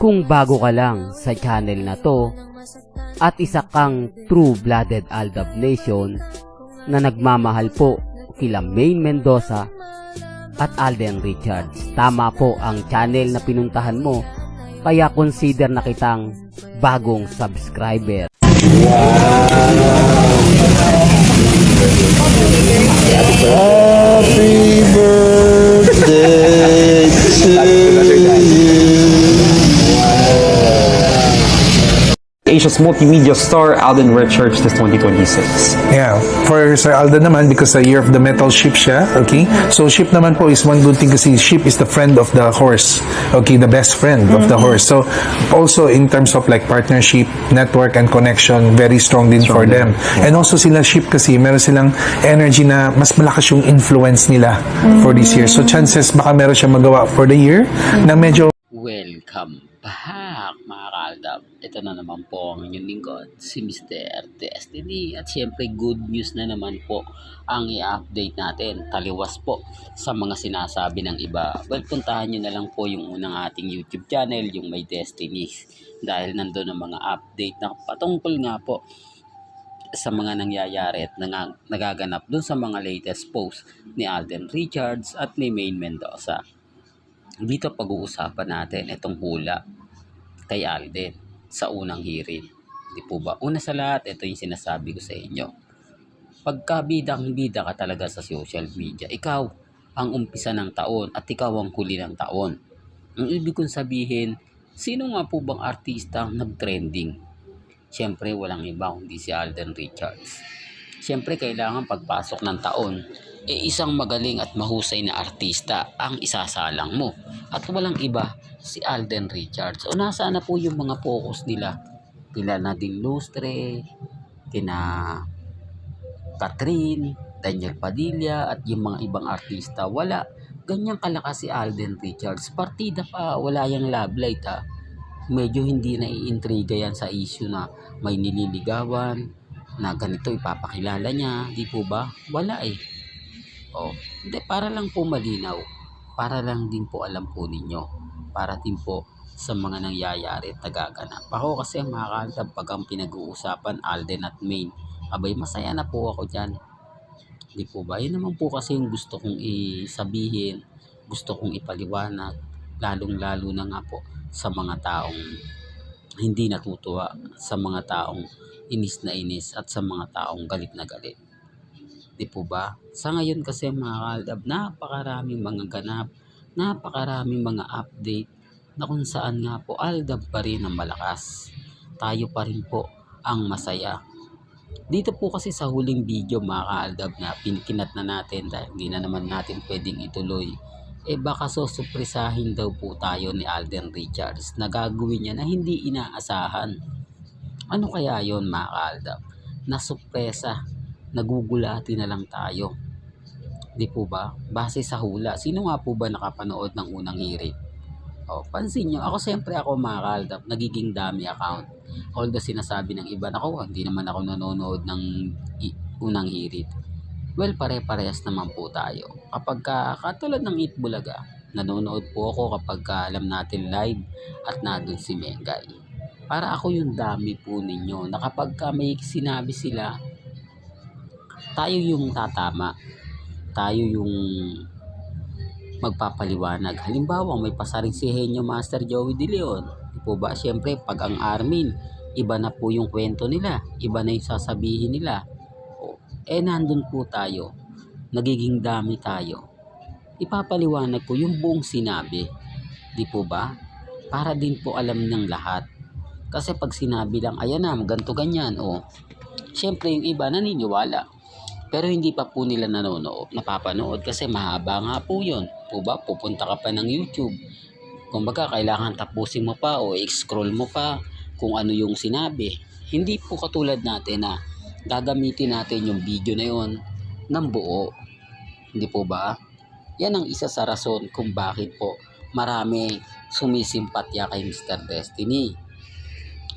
Kung bago ka lang sa channel na to at isa kang true-blooded Aldab Nation na nagmamahal po kila Maine Mendoza at Alden Richards, tama po ang channel na pinuntahan mo, kaya consider na kitang bagong subscriber. Happy birthday to you. Asia's multimedia star Alden Richards this 2026. Yeah, for Sir Alden naman, because the year of the metal ship siya, okay? So ship naman po is one good thing kasi ship is the friend of the horse, okay? The best friend of the horse. So also in terms of like partnership, network, and connection, very strong din for them. And also sila ship kasi meron silang energy na mas malakas yung influence nila for this year. So chances baka meron siya magawa for the year na medyo. Welcome back mga kaaldab. Ito na naman po ang inyong lingkod, si Mr. Destiny. At syempre good news na naman po ang i-update natin. Taliwas po sa mga sinasabi ng iba. Well, puntahan nyo na lang po yung unang ating YouTube channel, yung May Destiny. Dahil nandun ang mga update na patungkol nga po sa mga nangyayari at nagaganap dun sa mga latest post ni Alden Richards at ni Maine Mendoza. Dito pag-uusapan natin itong hula kay Alden sa unang hearing. Di po ba? Una sa lahat, ito yung sinasabi ko sa inyo. Pagka bidang-bida ka talaga sa social media, ikaw ang umpisa ng taon at ikaw ang huli ng taon. Ang ibig kong sabihin, sino nga po bang artista ang nag-trending? Siyempre, walang iba kundi si Alden Richards. Siyempre, kailangan pagpasok ng taon, isang magaling at mahusay na artista ang isasalang mo. At walang iba, si Alden Richards. O nasaan na po yung mga focus nila? Kila Nadine Lustre, kina Catherine, Daniel Padilla, at yung mga ibang artista. Wala. Ganyang kalakas si Alden Richards. Partida pa, wala yung love light ha. Medyo hindi na iintriga yan sa issue na may nililigawan, na ganito ipapakilala niya, di po ba? Wala eh. Hindi, para lang po malinaw, para lang din po alam po ninyo, para din po sa mga nangyayari at nagaganap. Ako kasi mga kaaldab, pag ang pinag-uusapan Alden at Maine, abay masaya na po ako dyan. Di po ba? Yun naman po kasi yung gusto kong isabihin, gusto kong ipaliwanag, lalong-lalo na nga po sa mga taong hindi natutuwa, sa mga taong inis na inis, at sa mga taong galit na galit. Di po ba? Sa ngayon kasi mga kaaldab, napakaraming mga ganap, napakaraming mga update na kung saan nga po Aldab pa rin ang malakas. Tayo pa rin po ang masaya. Dito po kasi sa huling video mga kaaldab na pinikinat na natin dahil hindi na naman natin pwedeng ituloy, baka susupresahin daw po tayo ni Alden Richards na gagawin niya na hindi inaasahan. Ano kaya yon mga kaaldab? Nasupresa, nagugulati na lang tayo. Di po ba? Base sa hula, sino nga po ba nakapanood ng unang hearing? Pansin nyo, ako mga kaaldab, nagiging dami account. Although sinasabi ng iba, hindi naman ako nanonood ng unang hearing. Well, pare-parehas naman po tayo. Kapag katulad ng Eat Bulaga, nanonood po ako kapag alam natin live at nandun si Mengay. Para ako yung dami po ninyo na kapag may sinabi sila, tayo yung tatama. Tayo yung magpapaliwanag. Halimbawa, may pasaring si Henyo Master Joey De Leon. Di po ba? Siyempre, pag ang Armin, iba na po yung kwento nila. Iba na yung sasabihin nila. Nandun po tayo. Nagiging dami tayo. Ipapaliwanag ko yung buong sinabi. Di po ba? Para din po alam ng lahat. Kasi pag sinabi lang, ayan na, ganito ganyan. Siyempre, yung iba naniniwala. Pero hindi pa po nila napapanood kasi mahaba nga po yun. Po ba? Pupunta ka pa ng YouTube. Kumbaga, kailangan tapusin mo pa o i-scroll mo pa kung ano yung sinabi. Hindi po katulad natin na gagamitin natin yung video na yun ng buo. Hindi po ba? Yan ang isa sa rason kung bakit po marami sumisimpatya kay Mr. Destiny.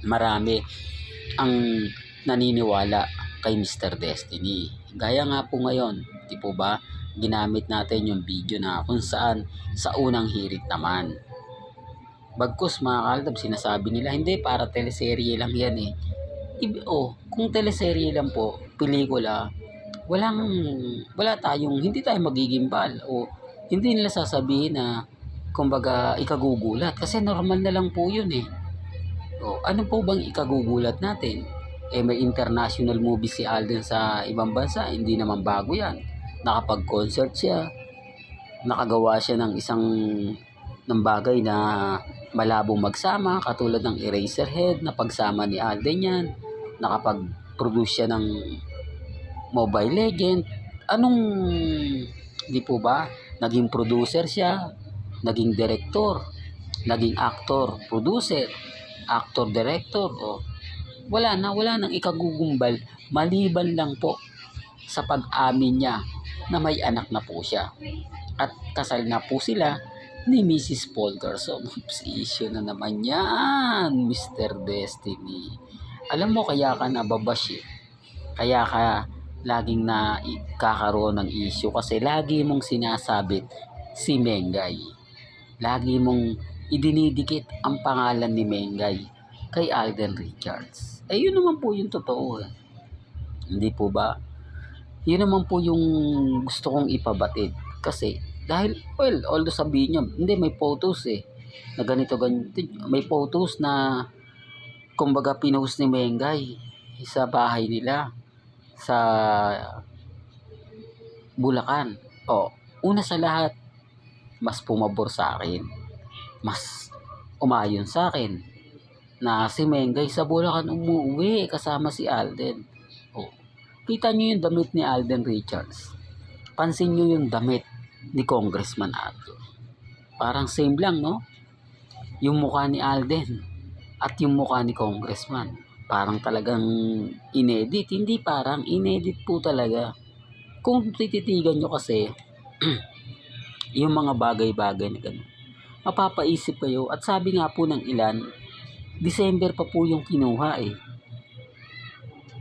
Marami ang naniniwala kay Mr. Destiny. Gaya nga po ngayon, di po ba, ginamit natin yung video na kung saan sa unang hirit naman. Bagkus mga kaaldab, sinasabi nila, hindi, para teleserye lang yan eh. Kung teleserye lang po, pelikula, wala tayong, hindi tayo magigimbal o hindi nila sasabihin na kumbaga ikagugulat kasi normal na lang po yun eh. Ano po bang ikagugulat natin? May international movie si Alden sa ibang bansa, hindi naman bago yan. Nakapag-concert siya, nakagawa siya ng bagay na malabong magsama, katulad ng Eraserhead na pagsama ni Alden yan. Nakapag-produce siya ng Mobile Legend. Di po ba? Naging producer siya, naging director, naging actor, producer, actor, director. Wala nang ikagugumbal maliban lang po sa pag-amin niya na may anak na po siya. At kasal na po sila ni Mrs. Polterson. Issue na naman yan, Mr. Destiny. Alam mo, kaya ka nababash eh. Kaya ka laging na kakaroon ng issue kasi lagi mong sinasabit si Mengay. Lagi mong idinidikit ang pangalan ni Mengay kay Alden Richards. Yun naman po yung totoo eh. Hindi po ba? Yun naman po yung gusto kong ipabatid. Kasi, dahil, although sabihin nyo, hindi, may photos eh. Na ganito. May photos na, kumbaga, pinost ni Mengay sa bahay nila sa Bulacan. Una sa lahat, mas pumabor sa akin. Mas umayon sa akin na si Mengay sa Bulacan umuwi kasama si Alden. Kita nyo yung damit ni Alden Richards. Pansin nyo yung damit ni Congressman Arthur. Parang same lang, no? Yung mukha ni Alden at yung mukha ni Congressman. Parang talagang inedit. Hindi parang, inedit po talaga. Kung tititigan nyo kasi, yung mga bagay-bagay na gano'n, mapapaisip kayo. At sabi nga po ng ilan, December pa po yung kinuha eh.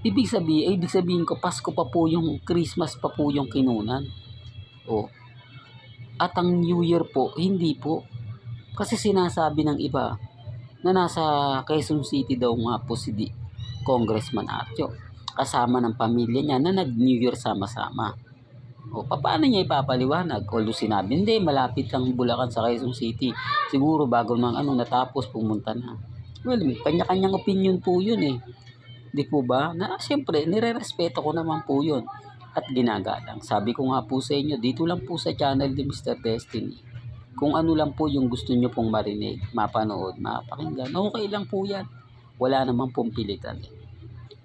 Ibig sabihin ko, Pasko pa po yung, Christmas pa po yung kinunan. At ang New Year po, hindi po. Kasi sinasabi ng iba na nasa Quezon City daw nga po si Congressman Arthur. Kasama ng pamilya niya na nag-New Year sama-sama. Paano niya ipapaliwanag? Although sinabi, hindi, malapit lang Bulacan sa Quezon City. Siguro bago nang natapos, pumunta na. Kanya-kanyang opinion po yun eh. Di po ba? Na siyempre, nire-respeto ko naman po yun at ginagalang. Sabi ko nga po sa inyo, dito lang po sa channel ni Mr. Destiny. Kung ano lang po yung gusto nyo pong marinig, mapanood, mapakinggan, okay lang po yan. Wala namang pong pilitan eh.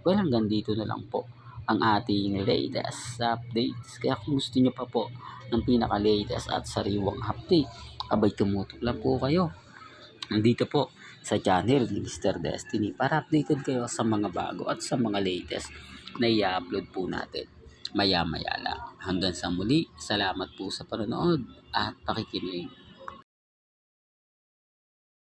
Hanggang dito na lang po ang ating latest updates. Kaya kung gusto nyo pa po ng pinaka-latest at sariwang update, abay tumutok lang po kayo. Nandito po sa channel ni Mr. Destiny para updated kayo sa mga bago at sa mga latest na i-upload po natin maya-maya lang. Hanggang sa muli, salamat po sa panonood at pakikinig.